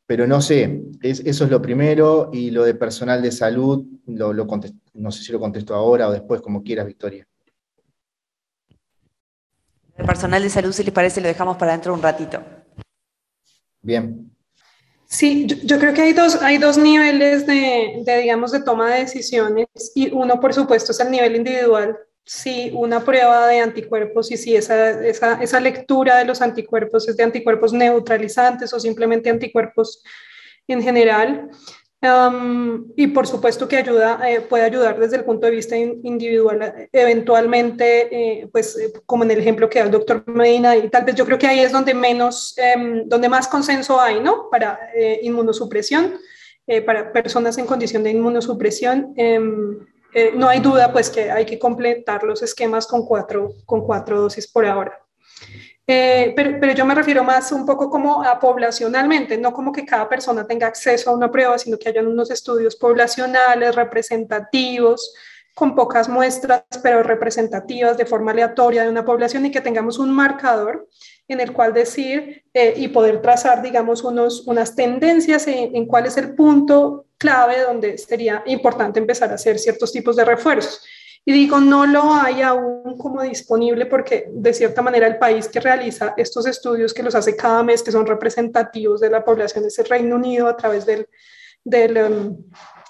Pero no sé, eso es lo primero, y lo de personal de salud, no sé si lo contesto ahora o después, como quieras, Victoria. El personal de salud, si les parece, lo dejamos para dentro de un ratito. Bien. Sí, yo creo que hay dos niveles digamos, de toma de decisiones, y uno, por supuesto, es el nivel individual. Si una prueba de anticuerpos y si esa lectura de los anticuerpos es de anticuerpos neutralizantes o simplemente anticuerpos en general. Y por supuesto que puede ayudar desde el punto de vista individual, eventualmente, como en el ejemplo que da el doctor Medina, y tal vez yo creo que ahí es donde donde más consenso hay, ¿no? Para inmunosupresión, para personas en condición de inmunosupresión. No hay duda, pues, que hay que completar los esquemas con cuatro dosis por ahora. Pero yo me refiero más un poco como a poblacionalmente, no como que cada persona tenga acceso a una prueba, sino que hayan unos estudios poblacionales, representativos, con pocas muestras, pero representativas de forma aleatoria de una población, y que tengamos un marcador en el cual decir y poder trazar, digamos, unas tendencias en cuál es el punto clave donde sería importante empezar a hacer ciertos tipos de refuerzos. Y digo, no lo hay aún como disponible porque de cierta manera el país que realiza estos estudios, que los hace cada mes, que son representativos de la población, es el Reino Unido a través del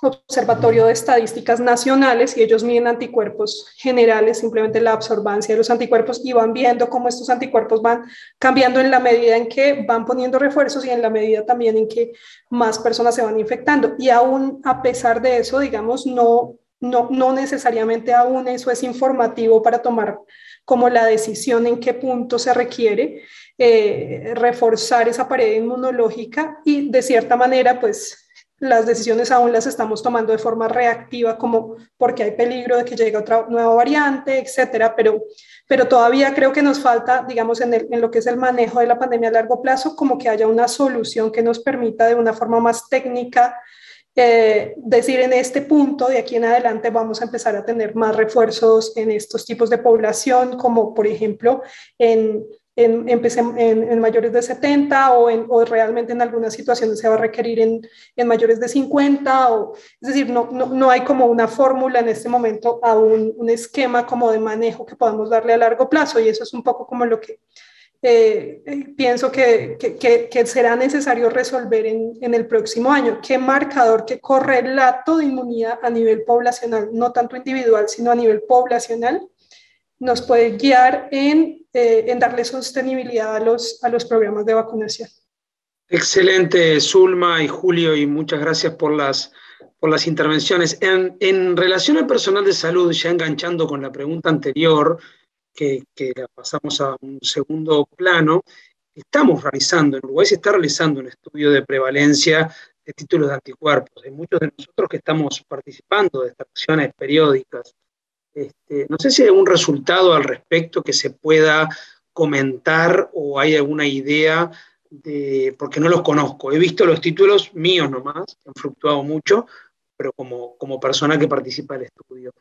Observatorio de Estadísticas Nacionales, y ellos miden anticuerpos generales, simplemente la absorbancia de los anticuerpos, y van viendo cómo estos anticuerpos van cambiando en la medida en que van poniendo refuerzos y en la medida también en que más personas se van infectando. Y aún a pesar de eso, digamos, no necesariamente aún eso es informativo para tomar como la decisión en qué punto se requiere reforzar esa pared inmunológica, y de cierta manera, pues, las decisiones aún las estamos tomando de forma reactiva, como porque hay peligro de que llegue otra nueva variante, etcétera, pero todavía creo que nos falta, digamos, en lo que es el manejo de la pandemia a largo plazo, como que haya una solución que nos permita de una forma más técnica decir, en este punto, de aquí en adelante vamos a empezar a tener más refuerzos en estos tipos de población, como por ejemplo en mayores de 70, o realmente en algunas situaciones se va a requerir en mayores de 50, es decir, no hay como una fórmula en este momento, aún un esquema como de manejo que podamos darle a largo plazo, y eso es un poco como lo que pienso que será necesario resolver en el próximo año. ¿Qué marcador, qué correlato de inmunidad a nivel poblacional, no tanto individual, sino a nivel poblacional, nos puede guiar en darle sostenibilidad a los programas de vacunación? Excelente, Zulma y Julio, y muchas gracias por las intervenciones. En relación al personal de salud, ya enganchando con la pregunta anterior, que la pasamos a un segundo plano, en Uruguay se está realizando un estudio de prevalencia de títulos de anticuerpos. Hay muchos de nosotros que estamos participando de estas acciones periódicas. No sé si hay algún resultado al respecto que se pueda comentar, o hay alguna idea porque no los conozco. He visto los títulos míos nomás, que han fluctuado mucho, pero como persona que participa del estudio.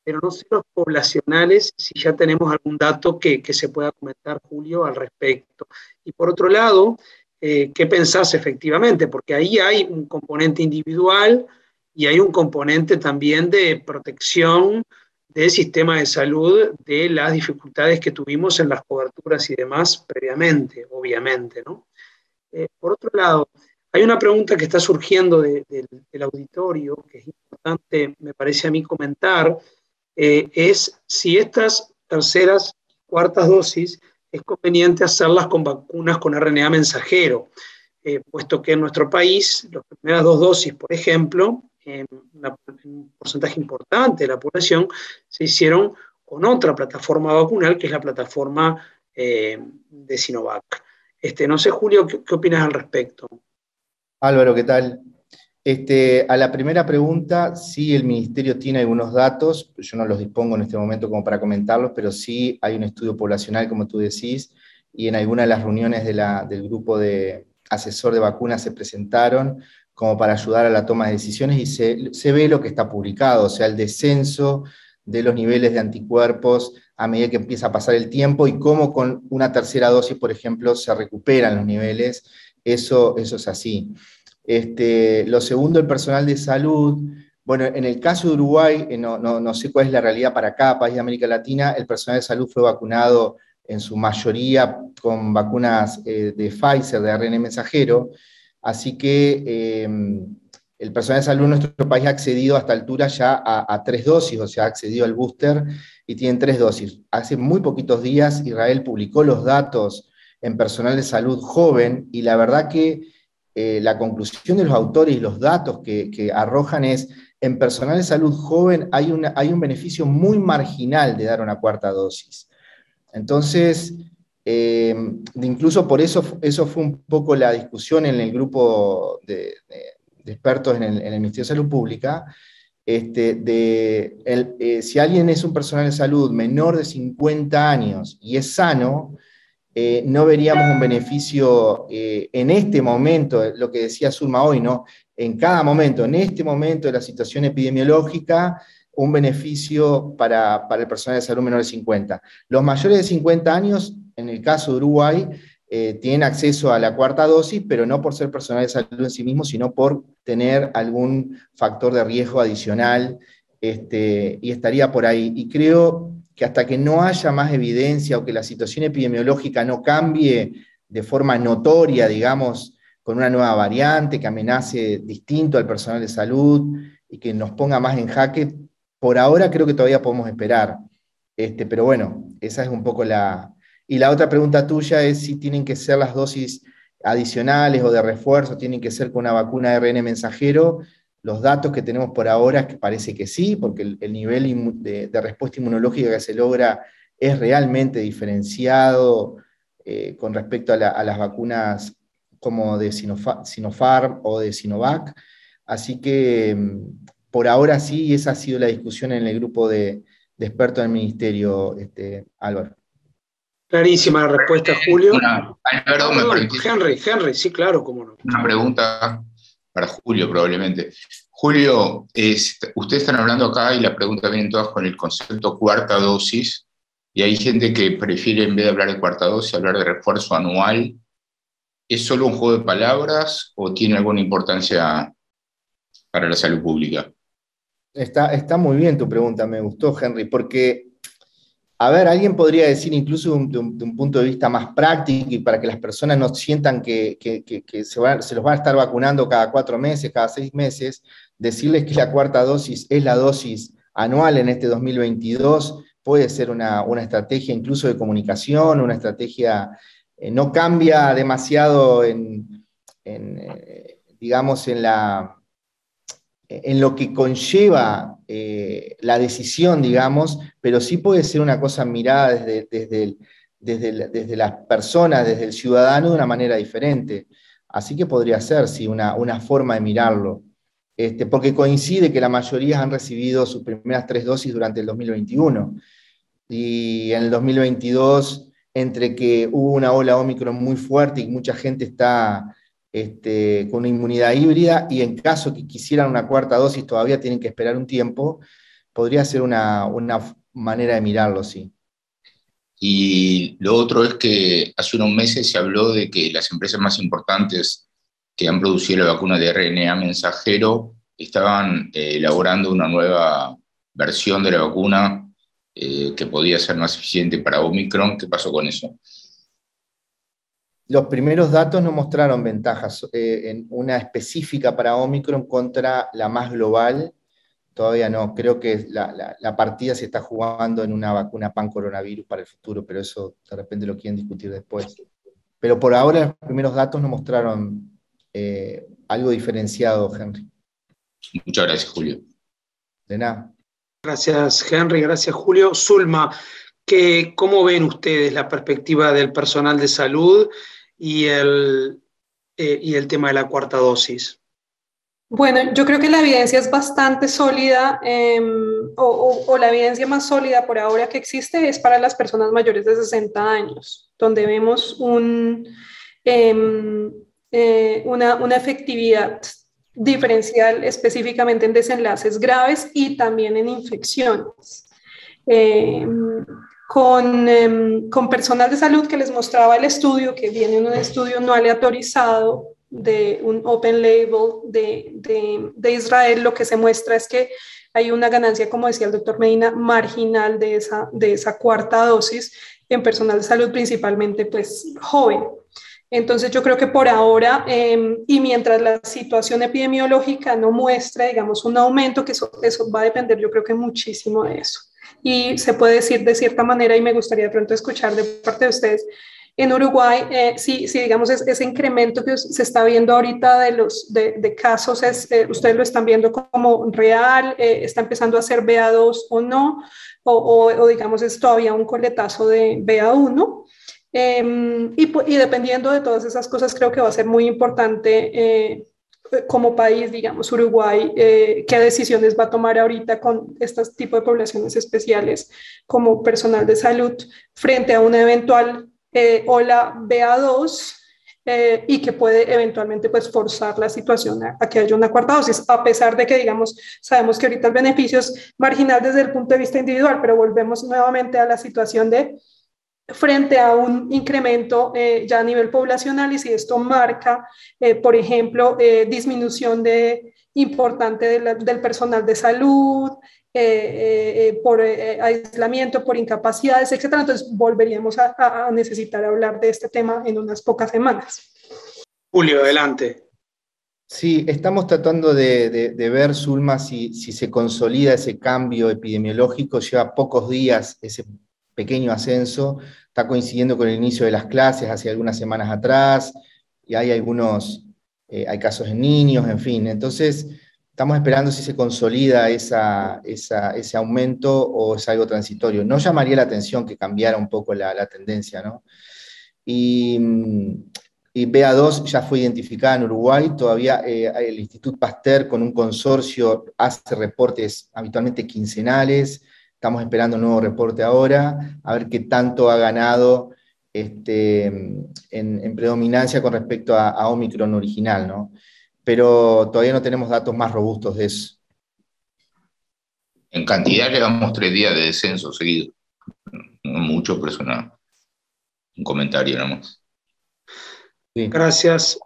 Pero no sé los poblacionales, si ya tenemos algún dato que se pueda comentar, Julio, al respecto. Y por otro lado, ¿qué pensás efectivamente? Porque ahí hay un componente individual y hay un componente también de protección del sistema de salud, de las dificultades que tuvimos en las coberturas y demás previamente, obviamente, ¿no? Por otro lado, hay una pregunta que está surgiendo del auditorio, que es importante, me parece a mí, comentar, es si estas terceras, cuartas dosis es conveniente hacerlas con vacunas con RNA mensajero, puesto que en nuestro país las primeras 2 dosis, por ejemplo, en un porcentaje importante de la población, se hicieron con otra plataforma vacunal, que es la plataforma de Sinovac. No sé, Julio, ¿qué opinas al respecto? Álvaro, ¿qué tal? A la primera pregunta, sí, el Ministerio tiene algunos datos, yo no los dispongo en este momento como para comentarlos, pero sí hay un estudio poblacional, como tú decís, y en algunas de las reuniones del grupo de asesor de vacunas se presentaron como para ayudar a la toma de decisiones, y se ve lo que está publicado, o sea, el descenso de los niveles de anticuerpos a medida que empieza a pasar el tiempo, y cómo con una tercera dosis, por ejemplo, se recuperan los niveles. Eso es así. Lo segundo, el personal de salud. Bueno, en el caso de Uruguay, no sé cuál es la realidad para cada país de América Latina, el personal de salud fue vacunado en su mayoría con vacunas de Pfizer, de ARN mensajero, así que el personal de salud en nuestro país ha accedido a esta altura ya a 3 dosis, o sea, ha accedido al booster y tienen 3 dosis. Hace muy poquitos días Israel publicó los datos en personal de salud joven, y la verdad que la conclusión de los autores y los datos que arrojan es, en personal de salud joven hay un beneficio muy marginal de dar una 4ª dosis. Entonces, incluso por eso fue un poco la discusión en el grupo de expertos en el Ministerio de Salud Pública, si alguien es un personal de salud menor de 50 años y es sano, no veríamos un beneficio en este momento, lo que decía Zulma hoy, ¿no? En cada momento, en este momento de la situación epidemiológica, un beneficio para el personal de salud menor de 50. Los mayores de 50 años, en el caso de Uruguay, tienen acceso a la 4ª dosis, pero no por ser personal de salud en sí mismo, sino por tener algún factor de riesgo adicional, y estaría por ahí. Y creo que hasta que no haya más evidencia o que la situación epidemiológica no cambie de forma notoria, digamos, con una nueva variante que amenace distinto al personal de salud y que nos ponga más en jaque, por ahora creo que todavía podemos esperar. Pero bueno, esa es un poco la... Y la otra pregunta tuya es si tienen que ser las dosis adicionales o de refuerzo, tienen que ser con una vacuna de ARN mensajero. Los datos que tenemos por ahora es que parece que sí, porque el nivel de respuesta inmunológica que se logra es realmente diferenciado con respecto a las vacunas como de Sinopharm o de Sinovac. Así que por ahora sí, y esa ha sido la discusión en el grupo de expertos del Ministerio, Álvaro. Clarísima la respuesta, Julio. Álvaro, ¿me permitís? Henry, sí, claro, cómo no. Una pregunta para Julio, probablemente. Julio, ustedes están hablando acá y la pregunta viene todas con el concepto 4ª dosis, y hay gente que prefiere, en vez de hablar de 4ª dosis, hablar de refuerzo anual. ¿Es solo un juego de palabras o tiene alguna importancia para la salud pública? Está muy bien tu pregunta, me gustó, Henry, porque, a ver, alguien podría decir, incluso de un punto de vista más práctico, y para que las personas no sientan que se los va a estar vacunando cada 4 meses, cada 6 meses, decirles que la 4ª dosis es la dosis anual en este 2022, puede ser una estrategia incluso de comunicación, una estrategia, no cambia demasiado digamos, en lo que conlleva la decisión, digamos, pero sí puede ser una cosa mirada desde las personas, desde el ciudadano, de una manera diferente. Así que podría ser, sí, una forma de mirarlo. Porque coincide que la mayoría han recibido sus primeras 3 dosis durante el 2021. Y en el 2022, entre que hubo una ola Omicron muy fuerte y mucha gente está con una inmunidad híbrida, y en caso que quisieran una 4ª dosis todavía tienen que esperar un tiempo, podría ser una manera de mirarlo, sí. Y lo otro es que hace unos meses se habló de que las empresas más importantes que han producido la vacuna de RNA mensajero estaban elaborando una nueva versión de la vacuna que podía ser más eficiente para Omicron. ¿Qué pasó con eso? Los primeros datos no mostraron ventajas en una específica para Omicron contra la más global. Todavía no, creo que la partida se está jugando en una vacuna pan-coronavirus para el futuro, pero eso de repente lo quieren discutir después. Pero por ahora los primeros datos no mostraron algo diferenciado, Henry. Muchas gracias, Julio. De nada. Gracias, Henry, gracias, Julio. Zulma, ¿cómo ven ustedes la perspectiva del personal de salud y el tema de la 4ª dosis? Bueno, yo creo que la evidencia es bastante sólida, o la evidencia más sólida por ahora que existe es para las personas mayores de 60 años, donde vemos una efectividad diferencial específicamente en desenlaces graves y también en infecciones. Con personal de salud que les mostraba el estudio, que viene un estudio no aleatorizado de un open label de Israel, lo que se muestra es que hay una ganancia, como decía el doctor Medina, marginal de esa cuarta dosis en personal de salud, principalmente pues joven. Entonces yo creo que por ahora, y mientras la situación epidemiológica no muestra, digamos, un aumento, que eso va a depender, yo creo que muchísimo de eso. Y se puede decir de cierta manera, y me gustaría de pronto escuchar de parte de ustedes, en Uruguay, sí, digamos, ese incremento que se está viendo ahorita de casos, ustedes lo están viendo como real, está empezando a ser BA2 o no, o digamos, es todavía un coletazo de BA1. Y dependiendo de todas esas cosas, creo que va a ser muy importante como país, digamos, Uruguay, qué decisiones va a tomar ahorita con este tipo de poblaciones especiales como personal de salud frente a una eventual ola BA2 y que puede eventualmente pues, forzar la situación a que haya una cuarta dosis, a pesar de que, digamos, sabemos que ahorita el beneficio es marginal desde el punto de vista individual, pero volvemos nuevamente a la situación de frente a un incremento ya a nivel poblacional, y si esto marca, por ejemplo, disminución importante del personal de salud, por aislamiento, por incapacidades, etcétera. Entonces volveríamos a necesitar hablar de este tema en unas pocas semanas. Julio, adelante. Sí, estamos tratando de ver, Zulma, si se consolida ese cambio epidemiológico. Lleva pocos días ese pequeño ascenso, está coincidiendo con el inicio de las clases hace algunas semanas atrás, y hay hay casos en niños, en fin. Entonces, estamos esperando si se consolida ese aumento o es algo transitorio. No llamaría la atención que cambiara un poco la tendencia, ¿no? Y BA2 ya fue identificada en Uruguay, todavía el Instituto Pasteur con un consorcio hace reportes habitualmente quincenales. Estamos esperando un nuevo reporte ahora, a ver qué tanto ha ganado en predominancia con respecto a Omicron original, ¿no? Pero todavía no tenemos datos más robustos de eso. En cantidad llevamos 3 días de descenso seguido. No mucho, pero es un comentario nomás. Sí. Gracias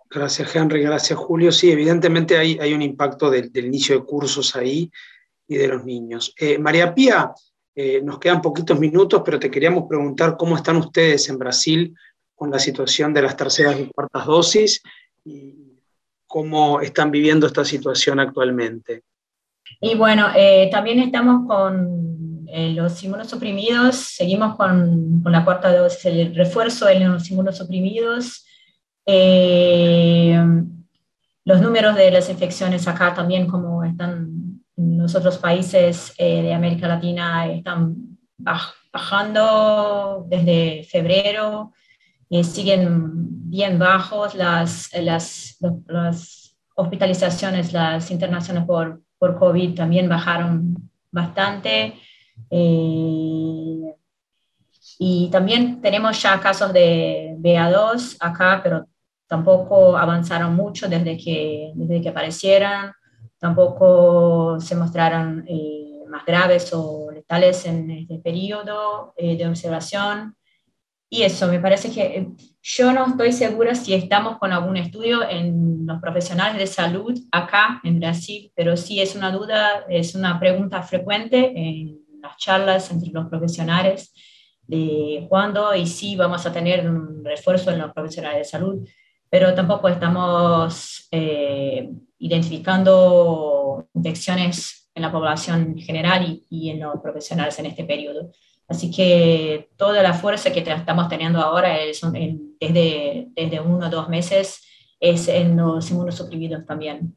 Henry, gracias Julio. Sí, evidentemente hay un impacto del inicio de cursos ahí y de los niños. María Pía, nos quedan poquitos minutos, pero te queríamos preguntar cómo están ustedes en Brasil con la situación de las terceras y cuartas dosis y cómo están viviendo esta situación actualmente. Y bueno, también estamos con los inmunosuprimidos, seguimos con la cuarta dosis, el refuerzo de los inmunosuprimidos. Los números de las infecciones acá también, como están en los otros países de América Latina, están bajando desde febrero, siguen bien bajos las hospitalizaciones, las internaciones por COVID también bajaron bastante. Y también tenemos ya casos de BA2 acá, pero tampoco avanzaron mucho desde que aparecieron, tampoco se mostraron más graves o letales en este periodo de observación. Y eso, me parece que yo no estoy segura si estamos con algún estudio en los profesionales de salud acá en Brasil, pero sí es una duda, es una pregunta frecuente en las charlas entre los profesionales de cuándo y si vamos a tener un refuerzo en los profesionales de salud, pero tampoco estamos identificando infecciones en la población general y en los profesionales en este periodo. Así que toda la fuerza que estamos teniendo ahora desde 1 o 2 meses es en los inmunosuprimidos también.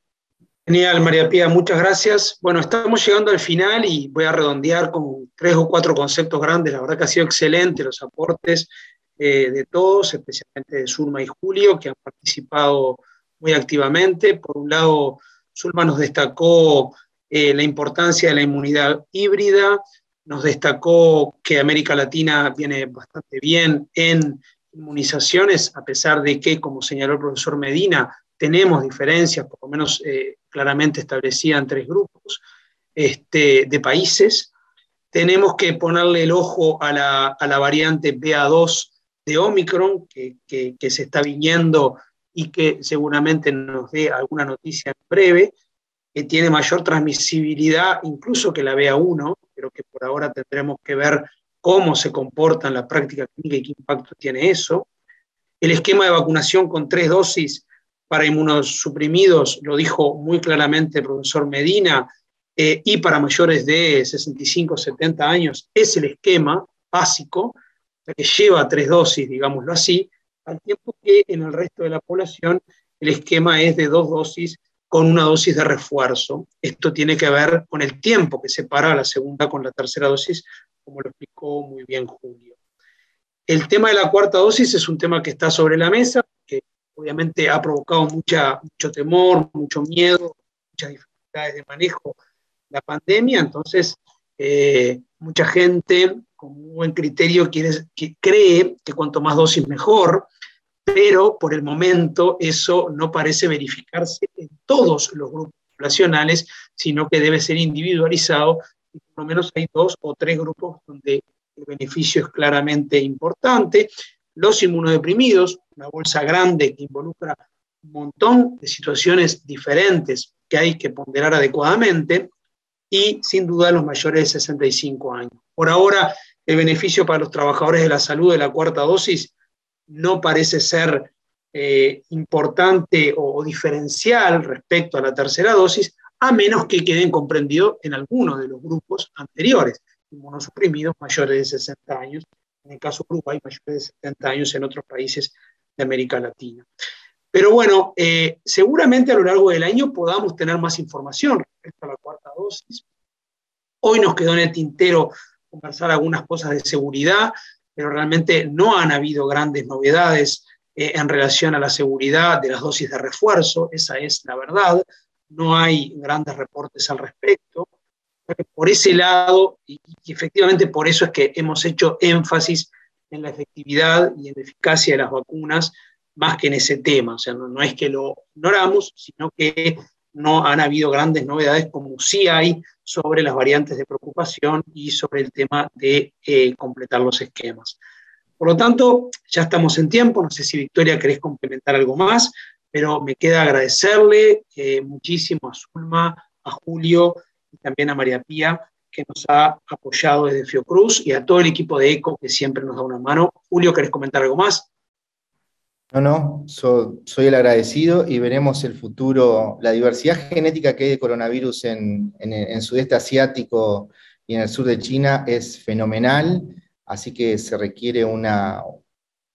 Genial, María Pía, muchas gracias. Bueno, estamos llegando al final y voy a redondear con 3 o 4 conceptos grandes. La verdad que ha sido excelente los aportes de todos, especialmente de Zulma y Julio, que han participado muy activamente. Por un lado, Zulma nos destacó la importancia de la inmunidad híbrida, nos destacó que América Latina viene bastante bien en inmunizaciones, a pesar de que, como señaló el profesor Medina, tenemos diferencias, por lo menos claramente establecidas en 3 grupos de países. Tenemos que ponerle el ojo a la variante BA2 de Omicron, que se está viniendo y que seguramente nos dé alguna noticia en breve. tiene mayor transmisibilidad incluso que la BA1, pero que por ahora tendremos que ver cómo se comporta en la práctica clínica y qué impacto tiene eso. El esquema de vacunación con 3 dosis para inmunosuprimidos, lo dijo muy claramente el profesor Medina, y para mayores de 65 o 70 años, es el esquema básico, que lleva 3 dosis, digámoslo así, al tiempo que en el resto de la población el esquema es de 2 dosis con una dosis de refuerzo. Esto tiene que ver con el tiempo que separa la segunda con la tercera dosis, como lo explicó muy bien Julio. El tema de la cuarta dosis es un tema que está sobre la mesa, que obviamente ha provocado mucho temor, mucho miedo, muchas dificultades de manejo de la pandemia. Entonces, mucha gente con buen criterio cree que cuanto más dosis mejor, pero por el momento eso no parece verificarse en todos los grupos poblacionales, sino que debe ser individualizado, y por lo menos hay 2 o 3 grupos donde el beneficio es claramente importante. Los inmunodeprimidos, una bolsa grande que involucra un montón de situaciones diferentes que hay que ponderar adecuadamente, y sin duda los mayores de 65 años. Por ahora, el beneficio para los trabajadores de la salud de la cuarta dosis no parece ser importante o diferencial respecto a la tercera dosis, a menos que queden comprendidos en algunos de los grupos anteriores, inmunosuprimidos mayores de 60 años, en el caso de Uruguay, mayores de 70 años en otros países de América Latina. Pero bueno, seguramente a lo largo del año podamos tener más información respecto a la cuarta dosis. Hoy nos quedó en el tintero conversar algunas cosas de seguridad, pero realmente no han habido grandes novedades en relación a la seguridad de las dosis de refuerzo, esa es la verdad. No hay grandes reportes al respecto. Por ese lado, y efectivamente por eso es que hemos hecho énfasis en la efectividad y en la eficacia de las vacunas, más que en ese tema. O sea, no es que lo ignoramos, sino que no han habido grandes novedades como sí hay sobre las variantes de preocupación y sobre el tema de completar los esquemas. Por lo tanto, ya estamos en tiempo. No sé si Victoria querés complementar algo más, pero me queda agradecerle muchísimo a Zulma, a Julio y también a María Pía, que nos ha apoyado desde Fiocruz, y a todo el equipo de ECO que siempre nos da una mano. Julio, ¿querés comentar algo más? No, soy el agradecido, y veremos el futuro. La diversidad genética que hay de coronavirus en sudeste asiático y en el sur de China es fenomenal, así que se requiere un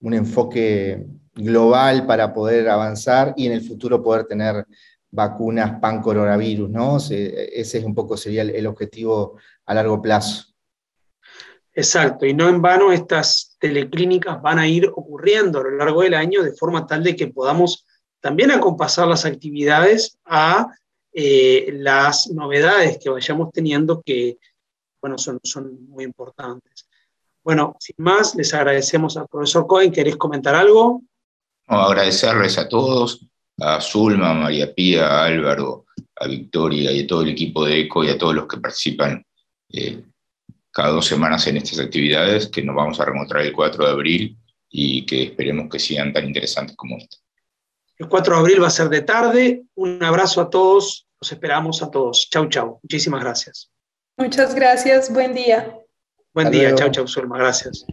enfoque global para poder avanzar y en el futuro poder tener vacunas pan-coronavirus, ¿no? Ese sería el objetivo a largo plazo. Exacto, y no en vano estas teleclínicas van a ir ocurriendo a lo largo del año, de forma tal de que podamos también acompasar las actividades a las novedades que vayamos teniendo, que bueno, son muy importantes. Bueno, sin más, les agradecemos al profesor Cohen. ¿Querés comentar algo? No, agradecerles a todos, a Zulma, a María Pía, a Álvaro, a Victoria y a todo el equipo de ECO y a todos los que participan cada 2 semanas en estas actividades, que nos vamos a reencontrar el 4 de abril y que esperemos que sean tan interesantes como esta. El 4 de abril va a ser de tarde. Un abrazo a todos, los esperamos a todos. Chau, chau. Muchísimas gracias. Muchas gracias, buen día. Buen día, chau, chau, Zulma, gracias.